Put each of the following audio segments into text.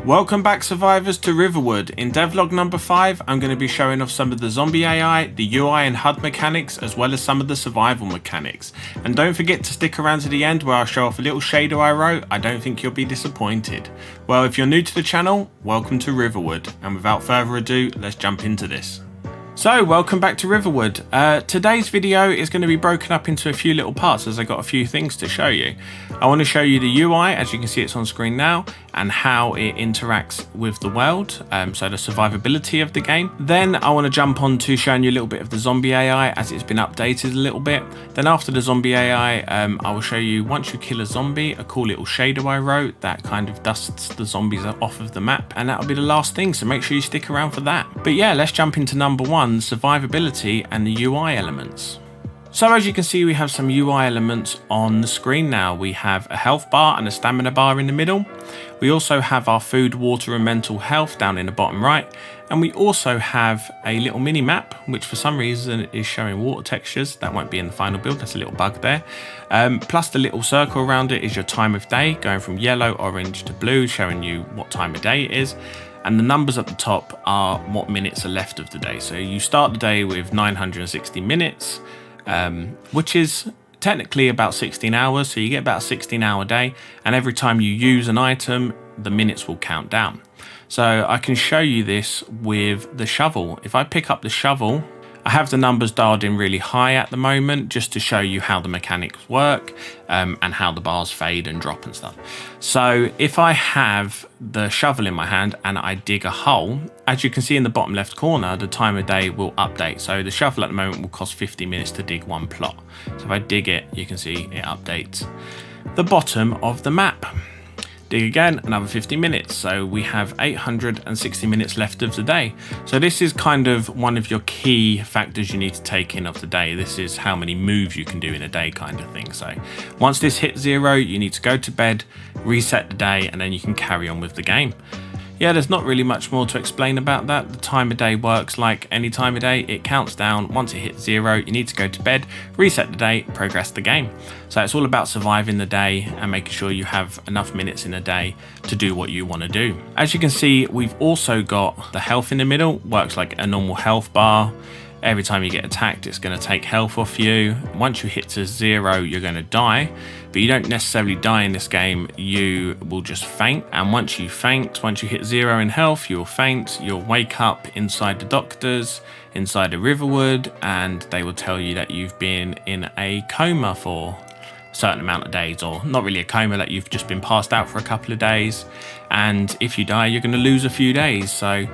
Welcome back survivors to Riverwood. In devlog number 5 I'm going to be showing off some of the zombie AI, the UI and HUD mechanics, as well as some of the survival mechanics. And don't forget to stick around to the end where I'll show off a little shader I wrote. I don't think you'll be disappointed. Well, if you're new to the channel, welcome to Riverwood, and without further ado, let's jump into this. So welcome back to Riverwood. Today's video is going to be broken up into a few little parts as I got a few things to show you. I want to show you the UI, as you can see it's on screen now, and how it interacts with the world, so the survivability of the game. Then I want to jump on to showing you a little bit of the zombie AI as it's been updated a little bit. Then after the zombie AI, I will show you once you kill a zombie, a cool little shader I wrote that kind of dusts the zombies off of the map, and that'll be the last thing, so make sure you stick around for that. But yeah, let's jump into number 1. Survivability and the UI elements. So as you can see, we have some UI elements on the screen now. We have a health bar and a stamina bar in the middle. We also have our food, water and mental health down in the bottom right. And we also have a little mini map, which for some reason is showing water textures. That won't be in the final build, that's a little bug there. Plus the little circle around it is your time of day, going from yellow, orange to blue, showing you what time of day it is. And the numbers at the top are what minutes are left of the day. So you start the day with 960 minutes, which is technically about 16 hours. So you get about a 16-hour day. And every time you use an item, the minutes will count down. So I can show you this with the shovel. If I pick up the shovel, I have the numbers dialed in really high at the moment just to show you how the mechanics work and how the bars fade and drop and stuff. So if I have the shovel in my hand and I dig a hole, as you can see in the bottom left corner, the time of day will update. So the shovel at the moment will cost 50 minutes to dig one plot. So if I dig it, you can see it updates the bottom of the map. Dig again, another 50 minutes. So we have 860 minutes left of the day. So this is kind of one of your key factors you need to take in of the day. This is how many moves you can do in a day kind of thing. So once this hits 0, you need to go to bed, reset the day, and then you can carry on with the game. Yeah, there's not really much more to explain about that. The time of day works like any time of day. It counts down. Once it hits 0, you need to go to bed, reset the day, progress the game. So it's all about surviving the day and making sure you have enough minutes in a day to do what you want to do. As you can see, we've also got the health in the middle. Works like a normal health bar. Every time you get attacked, it's going to take health off you. Once you hit to 0, you're going to die, but you don't necessarily die in this game. You will just faint. And once you faint, once you hit 0 in health, you'll faint. You'll wake up inside the doctors, inside the Riverwood, and they will tell you that you've been in a coma for a certain amount of days, or not really a coma, that you've just been passed out for a couple of days. And if you die, you're going to lose a few days. So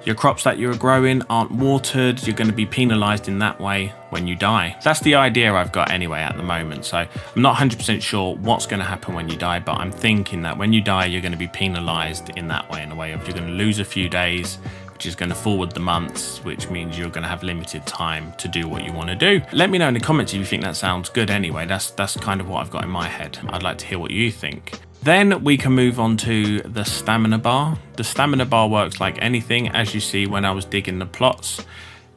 your crops that you're growing aren't watered, you're going to be penalised in that way when you die. That's the idea I've got anyway at the moment. So I'm not 100% sure what's going to happen when you die, but I'm thinking that when you die, you're going to be penalised in that way, in a way of you're going to lose a few days, which is going to forward the months, which means you're going to have limited time to do what you want to do. Let me know in the comments if you think that sounds good anyway. That's kind of what I've got in my head. I'd like to hear what you think. Then we can move on to the stamina bar. The stamina bar works like anything. As you see when I was digging the plots,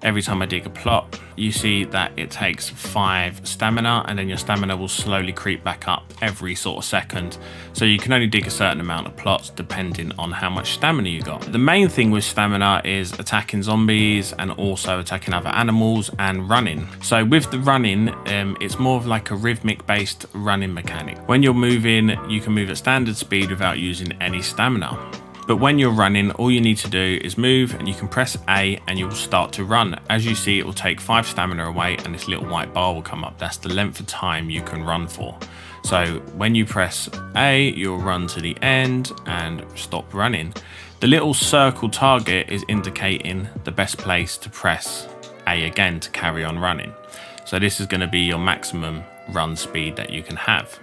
every time I dig a plot, you see that it takes 5 stamina, and then your stamina will slowly creep back up every sort of second. So you can only dig a certain amount of plots depending on how much stamina you got. The main thing with stamina is attacking zombies and also attacking other animals and running. So with the running, it's more of like a rhythmic based running mechanic. When you're moving, you can move at standard speed without using any stamina. But when you're running, all you need to do is move, and you can press A and you'll start to run. As you see, it will take 5 stamina away and this little white bar will come up. That's the length of time you can run for. So when you press A, you'll run to the end and stop running. The little circle target is indicating the best place to press A again to carry on running. So this is going to be your maximum run speed that you can have.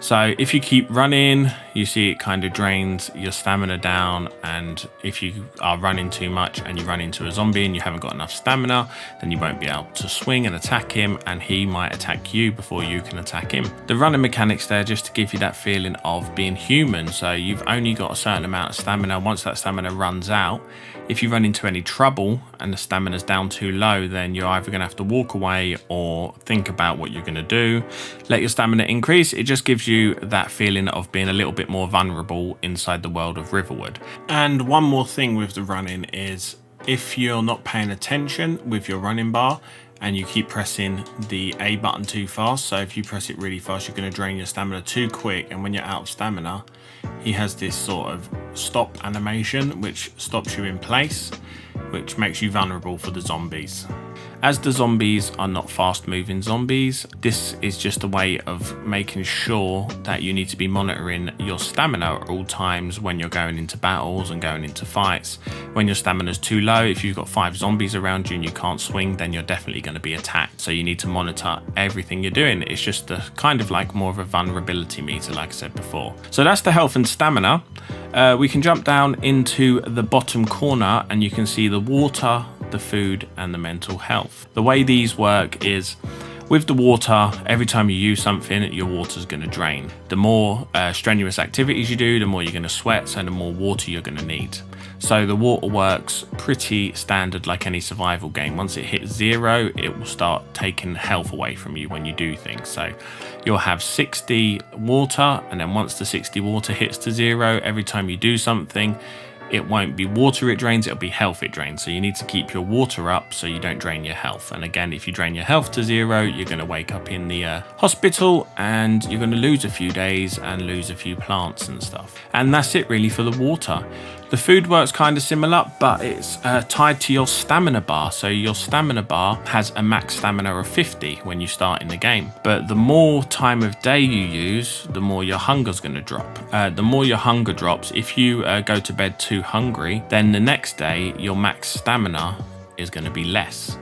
So if you keep running, you see it kind of drains your stamina down, and if you are running too much and you run into a zombie and you haven't got enough stamina, then you won't be able to swing and attack him, and he might attack you before you can attack him. The running mechanics there just to give you that feeling of being human. So you've only got a certain amount of stamina. Once that stamina runs out, if you run into any trouble and the stamina's down too low, then you're either going to have to walk away or think about what you're going to do. Let your stamina increase. It just gives you that feeling of being a little bit more vulnerable inside the world of Riverwood. And one more thing with the running is, if you're not paying attention with your running bar and you keep pressing the A button too fast, so if you press it really fast, you're going to drain your stamina too quick, and when you're out of stamina, he has this sort of stop animation which stops you in place, which makes you vulnerable for the zombies. As the zombies are not fast moving zombies, this is just a way of making sure that you need to be monitoring your stamina at all times when you're going into battles and going into fights. When your stamina is too low, if you've got 5 zombies around you and you can't swing, then you're definitely going to be attacked. So you need to monitor everything you're doing. It's just a kind of like more of a vulnerability meter, like I said before. So that's the health and stamina. We can jump down into the bottom corner and you can see the water, the food and the mental health. The way these work is, with the water, every time you use something, your water's going to drain. The more strenuous activities you do, the more you're going to sweat, so the more water you're going to need. So the water works pretty standard like any survival game. Once it hits 0, it will start taking health away from you when you do things. So you'll have 60 water, and then once the 60 water hits to 0, every time you do something, it won't be water it drains, it'll be health it drains. So you need to keep your water up so you don't drain your health. And again, if you drain your health to 0, you're going to wake up in the hospital and you're going to lose a few days and lose a few plants and stuff. And that's it really for the water. The food works kind of similar, but it's tied to your stamina bar. So your stamina bar has a max stamina of 50 when you start in the game. But the more time of day you use, the more your hunger's going to drop. The more your hunger drops, if you go to bed too hungry, then the next day your max stamina is going to be less.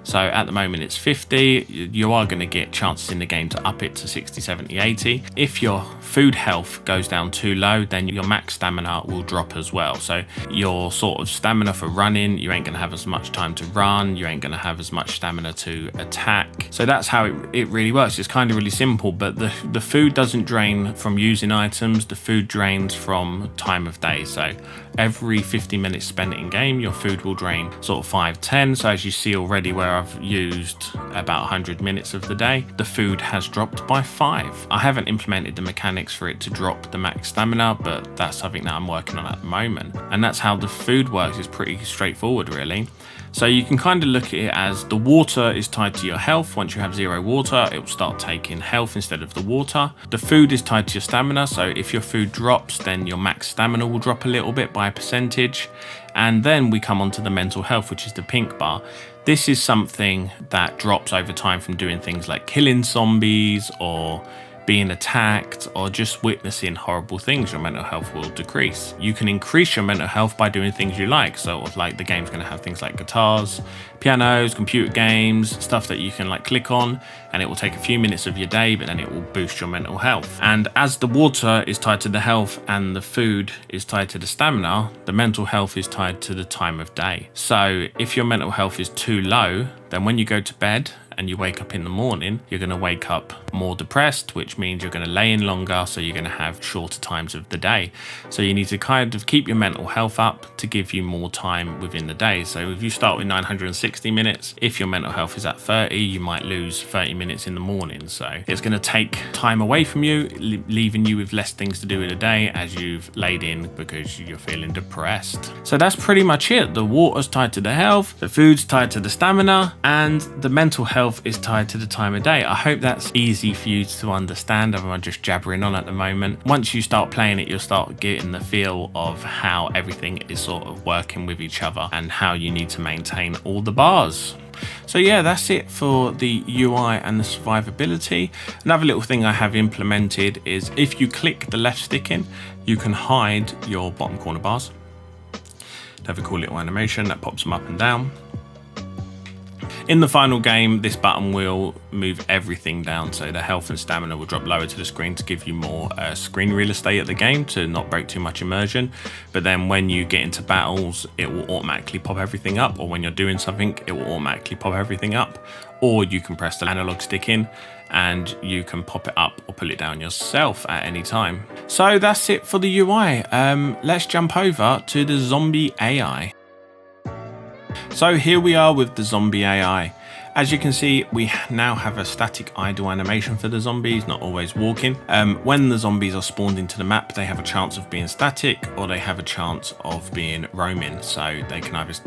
So at the moment it's 50, you are going to get chances in the game to up it to 60, 70, 80. If your food health goes down too low, then your max stamina will drop as well. So your sort of stamina for running, you ain't going to have as much time to run, you ain't going to have as much stamina to attack. So that's how it really works. It's kind of really simple, but the food doesn't drain from using items, the food drains from time of day. So every 50 minutes spent in game, your food will drain sort of 5-10. So as you see already, where I've used about 100 minutes of the day, the food has dropped by 5. I haven't implemented the mechanics for it to drop the max stamina, but that's something that I'm working on at the moment. And that's how the food works. It's pretty straightforward really. So you can kind of look at it as the water is tied to your health. Once you have 0 water, it will start taking health instead of the water. The food is tied to your stamina. So if your food drops, then your max stamina will drop a little bit by a percentage. And then we come on to the mental health, which is the pink bar. This is something that drops over time from doing things like killing zombies or being attacked or just witnessing horrible things. Your mental health will decrease. You can increase your mental health by doing things you like. So like the game's going to have things like guitars, pianos, computer games, stuff that you can like click on, and it will take a few minutes of your day, but then it will boost your mental health. And as the water is tied to the health and the food is tied to the stamina, the mental health is tied to the time of day. So if your mental health is too low, then when you go to bed and you wake up in the morning, you're going to wake up more depressed, which means you're going to lay in longer, so you're going to have shorter times of the day. So you need to kind of keep your mental health up to give you more time within the day. So if you start with 960 minutes, if your mental health is at 30, you might lose 30 minutes in the morning. So it's going to take time away from you, leaving you with less things to do in a day as you've laid in because you're feeling depressed. So that's pretty much it. The water's tied to the health, the food's tied to the stamina, and the mental health is tied to the time of day. I hope that's easy for you to understand. I'm just jabbering on at the moment. Once you start playing it, you'll start getting the feel of how everything is sort of working with each other and how you need to maintain all the bars. So yeah, that's it for the UI and the survivability. Another little thing I have implemented is if you click the left stick in, you can hide your bottom corner bars. Have a cool little animation that pops them up and down. In the final game, this button will move everything down, so the health and stamina will drop lower to the screen to give you more screen real estate at the game to not break too much immersion. But then when you get into battles, it will automatically pop everything up, or when you're doing something, it will automatically pop everything up. Or you can press the analog stick in and you can pop it up or pull it down yourself at any time. So that's it for the UI. Let's jump over to the zombie AI. So here we are with the zombie AI. As you can see, we now have a static idle animation for the zombies, not always walking. When the zombies are spawned into the map, they have a chance of being static, or they have a chance of being roaming. So they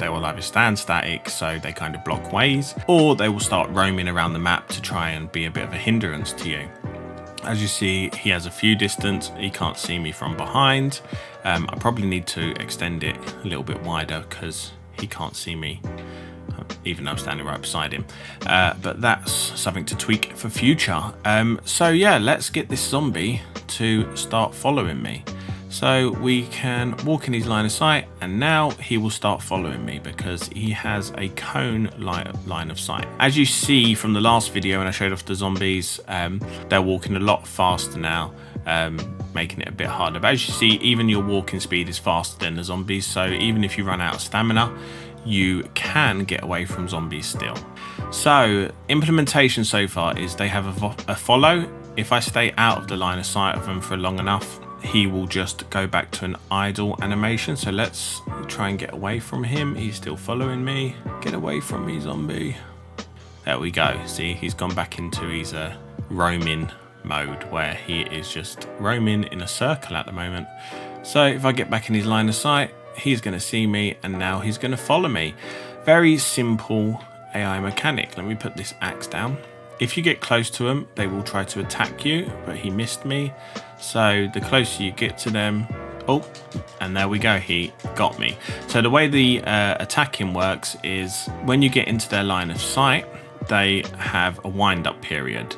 will either stand static, so they kind of block ways, or they will start roaming around the map to try and be a bit of a hindrance to you. As you see, he has a few distance. He can't see me from behind. I probably need to extend it a little bit wider because he can't see me, even though I'm standing right beside him. But that's something to tweak for future. So yeah, let's get this zombie to start following me. So we can walk in his line of sight, and now he will start following me because he has a cone line of sight. As you see from the last video when I showed off the zombies, they're walking a lot faster now, making it a bit harder. But as you see, even your walking speed is faster than the zombies, so even if you run out of stamina, you can get away from zombies still. So implementation so far is they have a follow. If I stay out of the line of sight of them for long enough, he will just go back to an idle animation. So let's try and get away from him. He's still following me. Get away from me, zombie. There we go. See, he's gone back into his roaming mode where he is just roaming in a circle at the moment. So if I get back in his line of sight, he's going to see me, and now he's going to follow me. Very simple AI mechanic. Let me put this axe down. If you get close to them, they will try to attack you, but he missed me. So the closer you get to them, oh, and there we go, he got me. So the way the attacking works is when you get into their line of sight, they have a wind-up period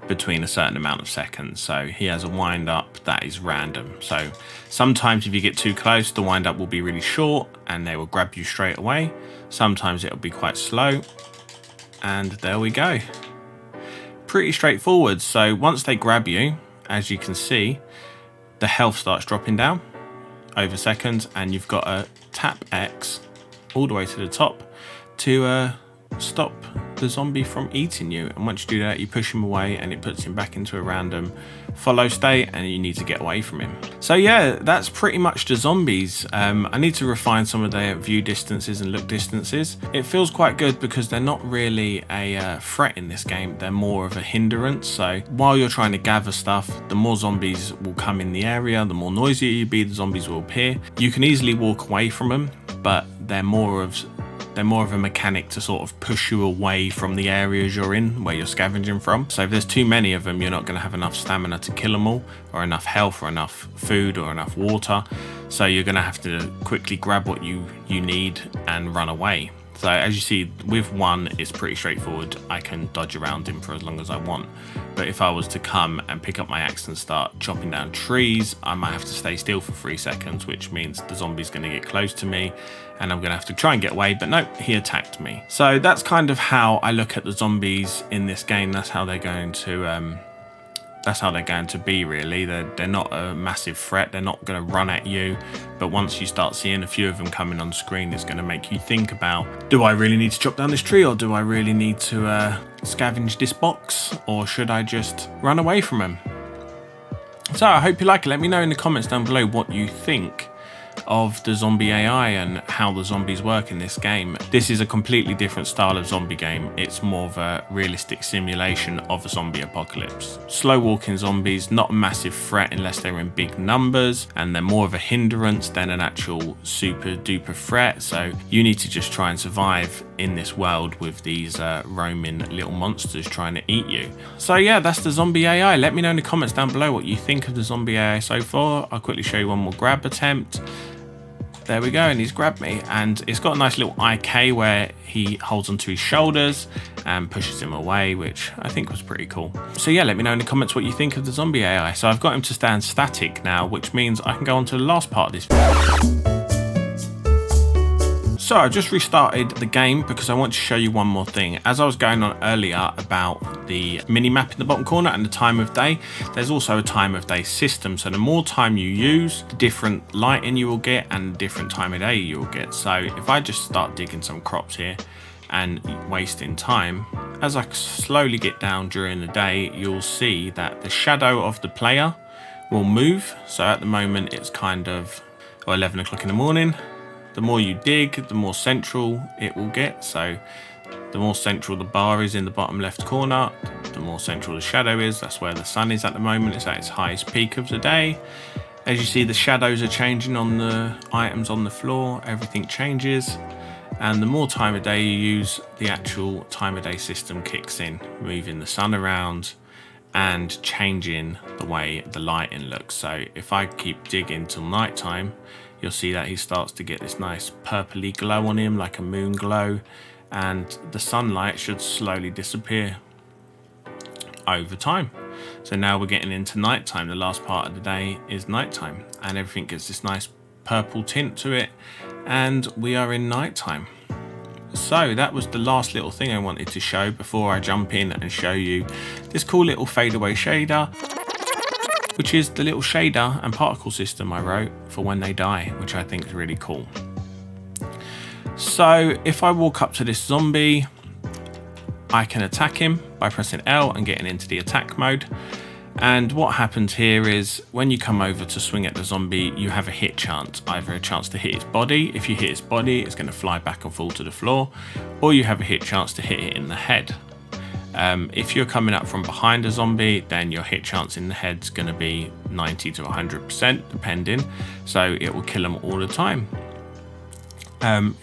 between a certain amount of seconds. So he has a wind up that is random. So sometimes if you get too close, the wind up will be really short and they will grab you straight away. Sometimes it'll be quite slow, and there we go. Pretty straightforward. So once they grab you, as you can see, the health starts dropping down over seconds, and you've got to tap X all the way to the top to stop the zombie from eating you. And once you do that, you push him away and it puts him back into a random follow state, and you need to get away from him. So yeah, that's pretty much the zombies. I need to refine some of their view distances and look distances. It feels quite good because they're not really a threat in this game. They're more of a hindrance. So while you're trying to gather stuff, the more zombies will come in the area, the more noisier you be, the zombies will appear. You can easily walk away from them, but they're more of a mechanic to sort of push you away from the areas you're in, where you're scavenging from. So if there's too many of them, you're not going to have enough stamina to kill them all, or enough health, or enough food, or enough water. So you're going to have to quickly grab what you need and run away. So as you see, with one, it's pretty straightforward. I can dodge around him for as long as I want. But if I was to come and pick up my axe and start chopping down trees, I might have to stay still for 3 seconds, which means the zombie's going to get close to me and I'm going to have to try and get away. But no, he attacked me. So that's kind of how I look at the zombies in this game. That's how they're going to be, really. They're not a massive threat. They're not going to run at you, but once you start seeing a few of them coming on screen, it's going to make you think about, do I really need to chop down this tree, or do I really need to scavenge this box, or should I just run away from them? So I hope you like it. Let me know in the comments down below what you think of the zombie AI and how the zombies work in this game. This is a completely different style of zombie game. It's more of a realistic simulation of a zombie apocalypse. Slow walking zombies, not a massive threat unless they're in big numbers, and they're more of a hindrance than an actual super duper threat. So you need to just try and survive in this world with these roaming little monsters trying to eat you. So yeah, that's the zombie AI. Let me know in the comments down below what you think of the zombie AI so far. I'll quickly show you one more grab attempt. There we go, and he's grabbed me, and it's got a nice little IK where he holds onto his shoulders and pushes him away, which I think was pretty cool. So yeah, let me know in the comments what you think of the zombie AI. So I've got him to stand static now, which means I can go on to the last part of this video. So I just restarted the game because I want to show you one more thing. As I was going on earlier about the mini map in the bottom corner and the time of day, there's also a time of day system. So the more time you use, the different lighting you will get and the different time of day you will get. So if I just start digging some crops here and wasting time, as I slowly get down during the day, you'll see that the shadow of the player will move. So at the moment it's kind of 11 o'clock in the morning. the more you dig, the more central it will get. So the more central the bar is in the bottom left corner, the more central the shadow is. That's where the sun is at the moment. It's at its highest peak of the day. As you see, the shadows are changing on the items on the floor. Everything changes. And the more time of day you use, the actual time of day system kicks in, moving the sun around and changing the way the lighting looks. So if I keep digging till nighttime, you'll see that he starts to get this nice purpley glow on him, like a moon glow, and the sunlight should slowly disappear over time. So now we're getting into nighttime. The last part of the day is nighttime, and everything gets this nice purple tint to it, and we are in nighttime. So that was the last little thing I wanted to show before I jump in and show you this cool little fadeaway shader, which is the little shader and particle system I wrote for when they die, which I think is really cool. So if I walk up to this zombie, I can attack him by pressing L and getting into the attack mode. And what happens here is when you come over to swing at the zombie, you have a hit chance, either a chance to hit its body. If you hit its body, it's going to fly back and fall to the floor, or you have a hit chance to hit it in the head. If you're coming up from behind a zombie, then your hit chance in the head's going to be 90 to 100% depending, so it will kill them all the time.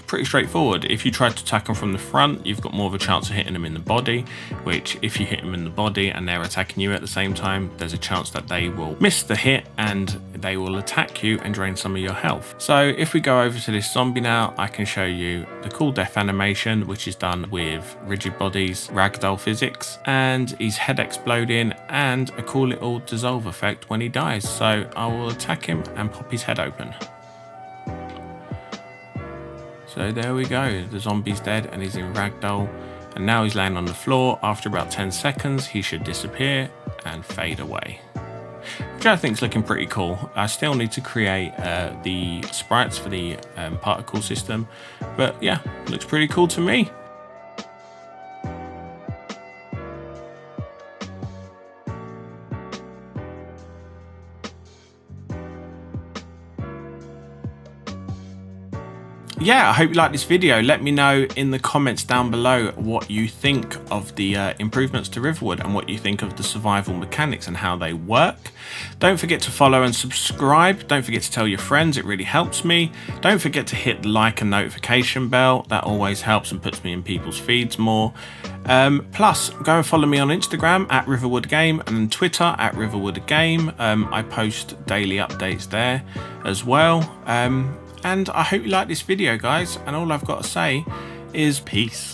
Pretty straightforward. If you try to attack them from the front, you've got more of a chance of hitting them in the body, which if you hit them in the body and they're attacking you at the same time, there's a chance that they will miss the hit and they will attack you and drain some of your health. So if we go over to this zombie now, I can show you the cool death animation, which is done with rigid bodies, ragdoll physics, and his head exploding, and a cool little dissolve effect when he dies. So I will attack him and pop his head open. So there we go, the zombie's dead and he's in ragdoll, and now he's laying on the floor. After about 10 seconds he should disappear and fade away, which I think is looking pretty cool. I still need to create the sprites for the particle system, but yeah, looks pretty cool to me. Yeah, I hope you liked this video. Let me know in the comments down below what you think of the improvements to Riverwood and what you think of the survival mechanics and how they work. Don't forget to follow and subscribe. Don't forget to tell your friends, it really helps me. Don't forget to hit the like and notification bell. That always helps and puts me in people's feeds more. Plus, go and follow me on Instagram at Riverwood Game and Twitter at Riverwood Game. I post daily updates there as well. And I hope you like this video, guys, and all I've got to say is peace.